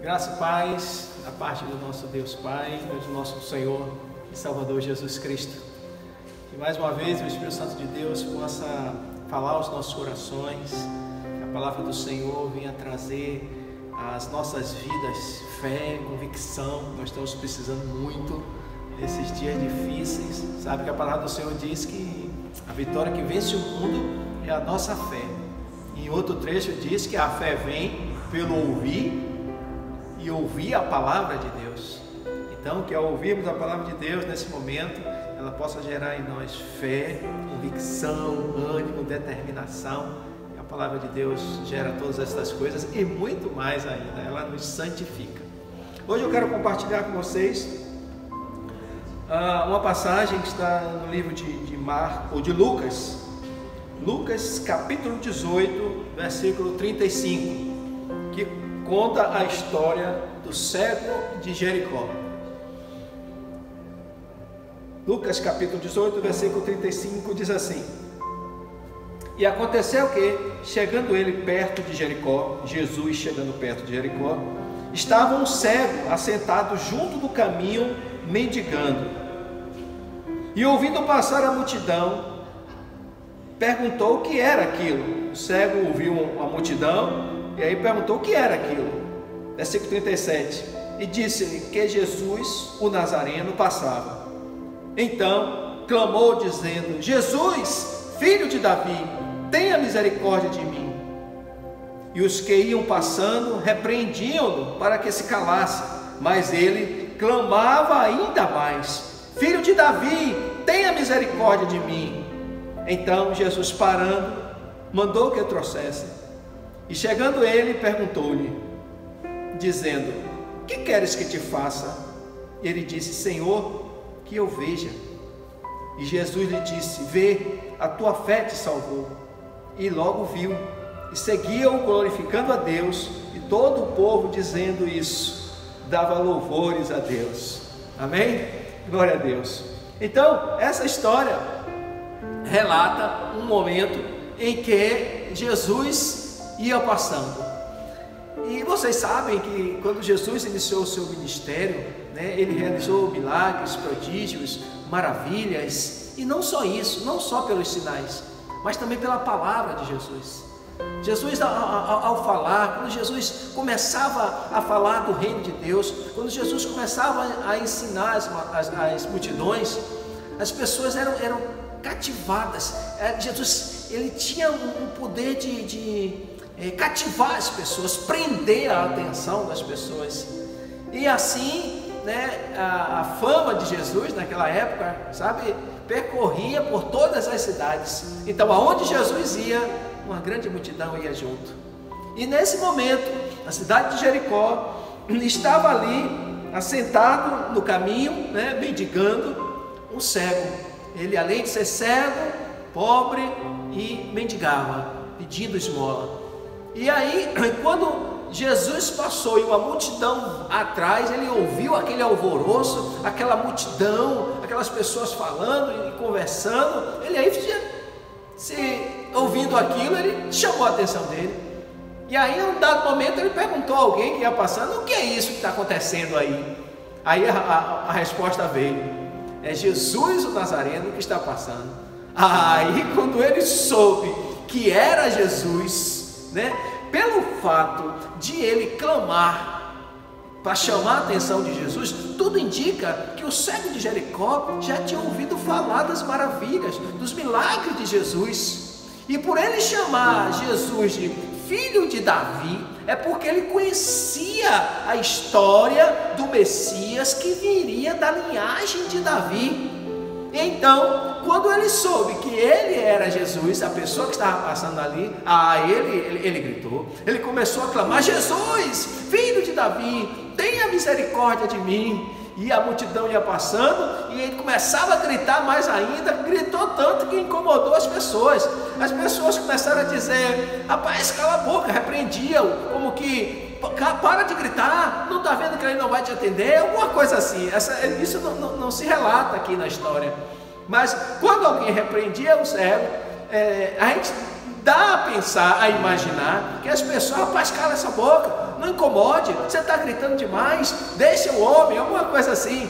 Graça e paz da parte do nosso Deus Pai, do nosso Senhor e Salvador Jesus Cristo. Que mais uma vez o Espírito Santo de Deus possa falar aos nossos corações, que a palavra do Senhor venha trazer às nossas vidas fé, convicção. Nós estamos precisando muito nesses dias difíceis. Sabe que a palavra do Senhor diz que a vitória que vence o mundo é a nossa fé. Em outro trecho diz que a fé vem pelo ouvir e ouvir a palavra de Deus. Então, que ao ouvirmos a palavra de Deus nesse momento, ela possa gerar em nós fé, convicção, ânimo, determinação. E a palavra de Deus gera todas essas coisas e muito mais ainda, ela nos santifica. Hoje eu quero compartilhar com vocês uma passagem que está no livro de Lucas. Lucas capítulo 18, versículo 35, que conta a história do cego de Jericó. Lucas capítulo 18, versículo 35 diz assim: E aconteceu que, chegando ele perto de Jericó, Jesus chegando perto de Jericó, estava um cego assentado junto do caminho, mendigando. E ouvindo passar a multidão, perguntou o que era aquilo. O cego ouviu a multidão e aí perguntou o que era aquilo. Versículo 37. E disse-lhe que Jesus, o Nazareno, passava. Então clamou dizendo: Jesus, filho de Davi, tenha misericórdia de mim. E os que iam passando repreendiam-no para que se calasse, mas ele clamava ainda mais: Filho de Davi, tenha misericórdia de mim. Então Jesus, parando, mandou que trouxessem. E chegando ele, perguntou-lhe, dizendo: Que queres que te faça? Ele disse: Senhor, que eu veja. E Jesus lhe disse: Vê, a tua fé te salvou. E logo viu, e seguia-o glorificando a Deus, e todo o povo, dizendo isso, dava louvores a Deus. Amém? Glória a Deus. Então, essa história relata um momento em que Jesus ia passando. E vocês sabem que quando Jesus iniciou o seu ministério, ele realizou milagres, prodígios, maravilhas, e não só isso, não só pelos sinais, mas também pela palavra de Jesus. Jesus, ao falar, quando Jesus começava a falar do reino de Deus, quando Jesus começava a ensinar as multidões, as pessoas eram cativadas. Jesus, ele tinha um poder de cativar as pessoas, prender a atenção das pessoas. E assim, a fama de Jesus naquela época, percorria por todas as cidades. Então, aonde Jesus ia, uma grande multidão ia junto. E nesse momento, na cidade de Jericó, estava ali, assentado no caminho, mendigando, um cego. Ele, além de ser cego, pobre, e mendigava, pedindo esmola. E aí, quando Jesus passou e uma multidão atrás, ele ouviu aquele alvoroço, aquela multidão, aquelas pessoas falando e conversando. Ele aí, ouvindo aquilo, ele chamou a atenção dele. E aí, em um dado momento, ele perguntou a alguém que ia passando: o que é isso que está acontecendo aí? Aí a resposta veio: é Jesus, o Nazareno, que está passando. Aí, quando ele soube que era Jesus, pelo fato de ele clamar para chamar a atenção de Jesus, tudo indica que o cego de Jericó já tinha ouvido falar das maravilhas, dos milagres de Jesus. E por ele chamar Jesus de filho de Davi, é porque ele conhecia a história do Messias que viria da linhagem de Davi. Então, quando ele soube que ele era Jesus, a pessoa que estava passando ali, ele gritou, ele começou a clamar: Jesus, filho de Davi, tenha misericórdia de mim. E a multidão ia passando e ele começava a gritar mais ainda, gritou tanto que incomodou as pessoas. As pessoas começaram a dizer: rapaz, cala a boca, repreendiam, como que para de gritar, não está vendo que ele não vai te atender, alguma coisa assim. Isso não se relata aqui na história. Mas quando alguém repreendia o cego, a gente Dá a pensar, a imaginar que as pessoas, rapaz, cala essa boca, não incomode, você está gritando demais, deixa o homem, alguma coisa assim.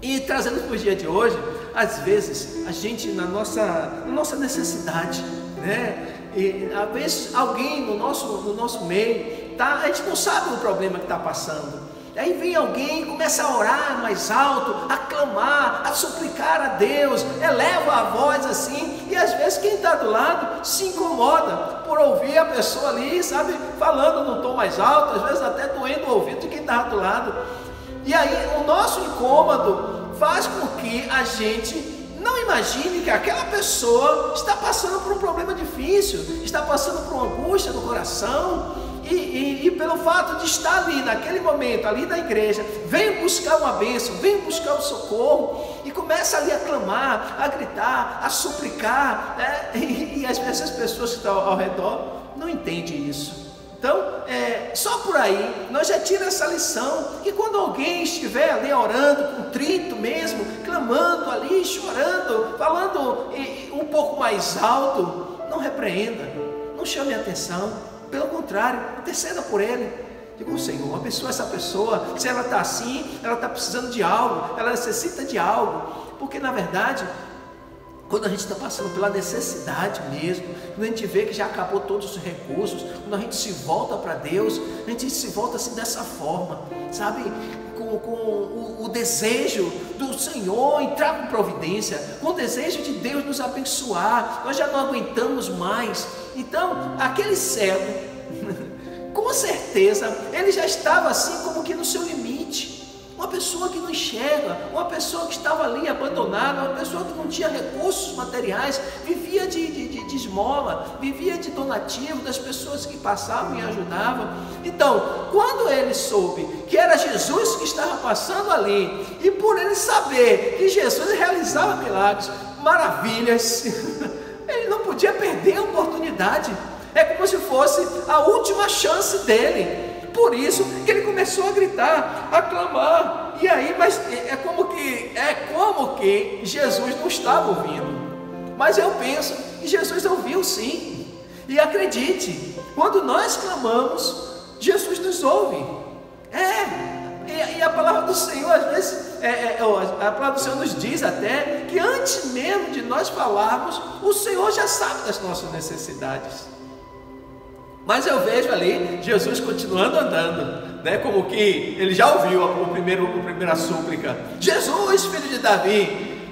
E trazendo para o dia de hoje, às vezes a gente na nossa necessidade, né? E às vezes alguém no nosso meio, tá? A gente não sabe o problema que está passando. Aí vem alguém, começa a orar mais alto, a clamar, a suplicar a Deus, eleva a voz assim, e às vezes quem está do lado se incomoda por ouvir a pessoa ali, sabe, falando num tom mais alto, às vezes até doendo o ouvido de quem está do lado. E aí o nosso incômodo faz com que a gente não imagine que aquela pessoa está passando por um problema difícil, está passando por uma angústia no coração. E pelo fato de estar ali, naquele momento, ali na igreja, vem buscar uma bênção, vem buscar o socorro, e começa ali a clamar, a gritar, a suplicar, né? E às vezes as pessoas que estão ao redor não entendem isso. Então, só por aí, nós já tiramos essa lição, que quando alguém estiver ali orando, contrito mesmo, clamando ali, chorando, falando um pouco mais alto, não repreenda, não chame a atenção. Pelo contrário, interceda por ele. Diga, Senhor, abençoa essa pessoa. Se ela está assim, ela está precisando de algo, ela necessita de algo. Porque na verdade, quando a gente está passando pela necessidade mesmo, quando a gente vê que já acabou todos os recursos, quando a gente se volta para Deus, a gente se volta assim dessa forma, sabe? Com o desejo do Senhor entrar com providência, com o desejo de Deus nos abençoar. Nós já não aguentamos mais. Então, aquele cego, com certeza, ele já estava assim como que no seu limite. Uma pessoa que não enxerga, uma pessoa que estava ali abandonada, uma pessoa que não tinha recursos materiais, vivia de esmola, vivia de donativo das pessoas que passavam e ajudavam. Então, quando ele soube que era Jesus que estava passando ali, e por ele saber que Jesus realizava milagres, maravilhas, ele não podia perder a oportunidade. É como se fosse a última chance dele. Por isso que ele começou a gritar, a clamar. E aí, mas é como que Jesus não estava ouvindo. Mas eu penso que Jesus ouviu sim. E acredite, quando nós clamamos, Jesus nos ouve. E a palavra do Senhor, às vezes, a palavra do Senhor nos diz até que antes mesmo de nós falarmos, o Senhor já sabe das nossas necessidades. Mas eu vejo ali Jesus continuando andando, né? Como que ele já ouviu a primeira súplica: Jesus, filho de Davi.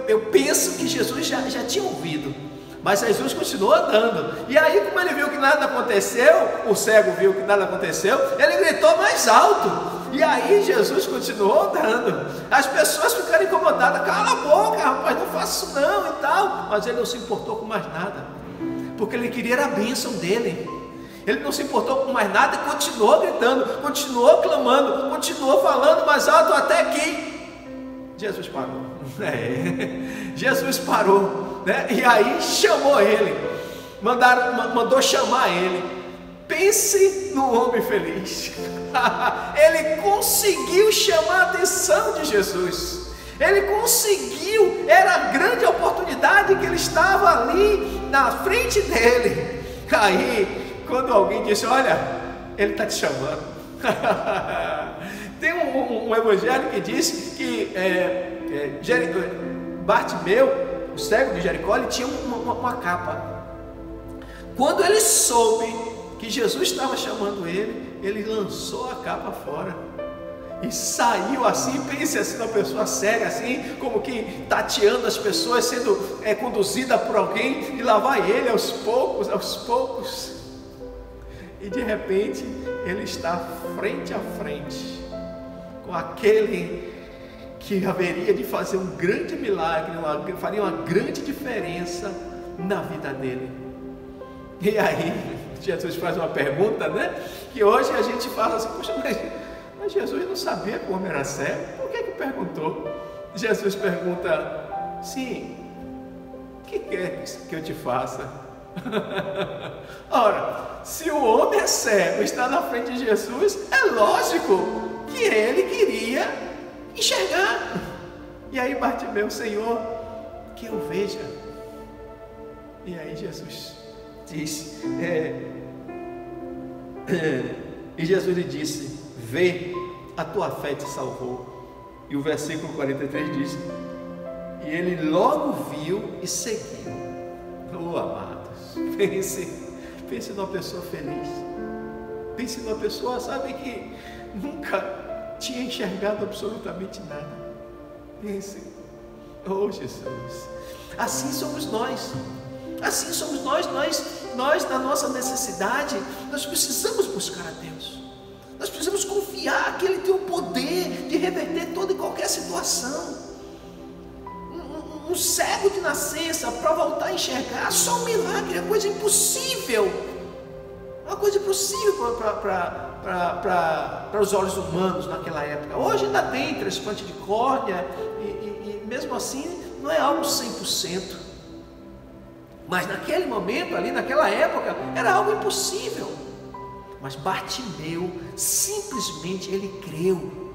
Eu penso que Jesus já tinha ouvido, mas Jesus continuou andando. E aí, como ele viu que nada aconteceu, o cego viu que nada aconteceu, ele gritou mais alto. E aí Jesus continuou andando. As pessoas ficaram incomodadas: cala a boca, rapaz, não faça isso não e tal. Mas ele não se importou com mais nada, porque ele queria a bênção dele. Ele não se importou com mais nada e continuou gritando, continuou clamando, continuou falando mais alto, até que Jesus parou. Jesus parou, né? E aí chamou ele, mandou chamar ele. Pense no homem feliz. Ele conseguiu chamar a atenção de Jesus. Ele conseguiu, era a grande oportunidade que ele estava ali na frente dele. Aí, quando alguém disse: olha, ele está te chamando. Tem um evangelho que diz que Bartimeu, o cego de Jericó, ele tinha uma capa. Quando ele soube que Jesus estava chamando ele, ele lançou a capa fora e saiu assim. Pense assim, uma pessoa cega assim, como que tateando as pessoas, sendo conduzida por alguém, e lá vai ele aos poucos, e de repente ele está frente a frente com aquele que haveria de fazer um grande milagre, faria uma grande diferença na vida dele. E aí Jesus faz uma pergunta, né? Que hoje a gente fala assim: poxa, mas Jesus não sabia que o homem era cego, por que perguntou? Jesus pergunta: sim, o que quer que eu te faça? Ora, se o homem é cego, está na frente de Jesus, é lógico que ele queria enxergar. E aí Bartimeu: Senhor, que eu veja. E aí Jesus disse, e Jesus lhe disse: vê, a tua fé te salvou. E o versículo 43 diz: e ele logo viu e seguiu. Oh, amados, pense numa pessoa feliz, pense numa pessoa, sabe, que nunca tinha enxergado absolutamente nada. Pense, oh Jesus, assim somos nós. Assim somos nós na nossa necessidade, nós precisamos buscar a Deus, nós precisamos confiar que Ele tem o poder de reverter toda e qualquer situação. Um cego de nascença, para voltar a enxergar, só um milagre, é coisa impossível, uma coisa impossível para os olhos humanos naquela época. Hoje ainda tem transplante de córnea, e mesmo assim não é algo 100%. Mas naquele momento ali, naquela época, era algo impossível. Mas Bartimeu, simplesmente ele creu,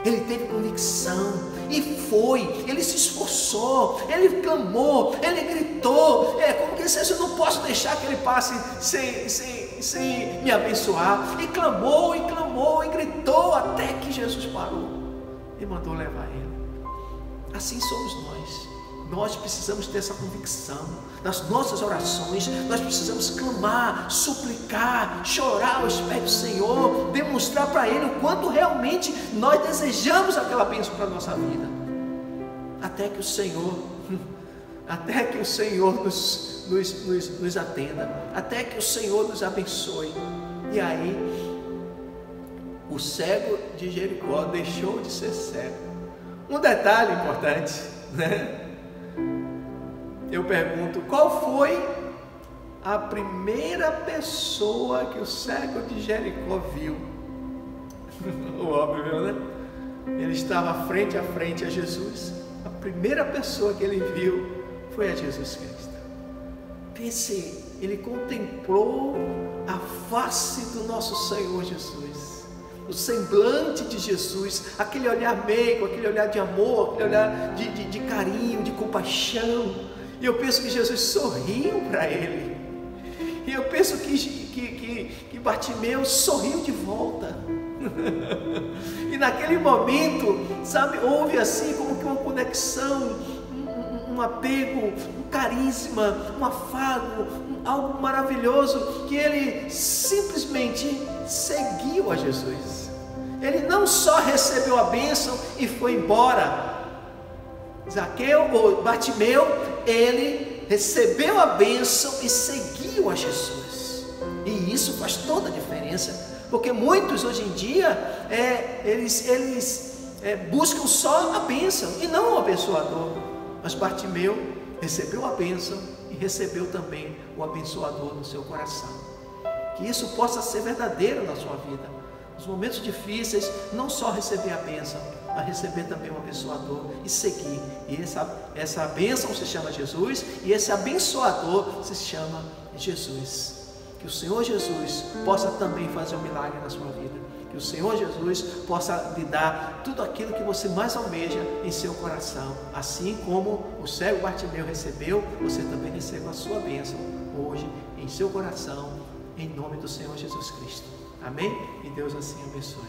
ele teve convicção, e foi, ele se esforçou, ele clamou, ele gritou, como que ele disse: eu não posso deixar que ele passe sem me abençoar. E clamou, e gritou, até que Jesus parou e mandou levar ele. Assim somos nós. Nós precisamos ter essa convicção nas nossas orações. Nós precisamos clamar, suplicar, chorar aos pés do Senhor, demonstrar para Ele o quanto realmente nós desejamos aquela bênção para a nossa vida, até que o Senhor nos atenda, até que o Senhor nos abençoe. E aí o cego de Jericó deixou de ser cego. Um detalhe importante, né? Eu pergunto, qual foi a primeira pessoa que o cego de Jericó viu? Óbvio, né? Ele estava frente a frente a Jesus. A primeira pessoa que ele viu foi a Jesus Cristo. Pense, ele contemplou a face do nosso Senhor Jesus, o semblante de Jesus, aquele olhar meigo, aquele olhar de amor, aquele olhar de carinho, de compaixão. E eu penso que Jesus sorriu para ele. E eu penso que Bartimeu sorriu de volta. E naquele momento, sabe, houve assim como que uma conexão, um apego, um carisma, um afago, algo maravilhoso, que ele simplesmente seguiu a Jesus. Ele não só recebeu a bênção e foi embora. Bartimeu, ele recebeu a bênção e seguiu a Jesus. E isso faz toda a diferença, porque muitos hoje em dia eles buscam só a bênção e não o abençoador. Mas Bartimeu recebeu a bênção e recebeu também o abençoador no seu coração. Que isso possa ser verdadeiro na sua vida. Nos momentos difíceis, não só receber a bênção, mas receber também o abençoador e seguir. E essa bênção se chama Jesus, e esse abençoador se chama Jesus. Que o Senhor Jesus possa também fazer um milagre na sua vida. Que o Senhor Jesus possa lhe dar tudo aquilo que você mais almeja em seu coração. Assim como o cego Bartimeu recebeu, você também receba a sua bênção hoje em seu coração, em nome do Senhor Jesus Cristo. Amém? E Deus assim abençoe.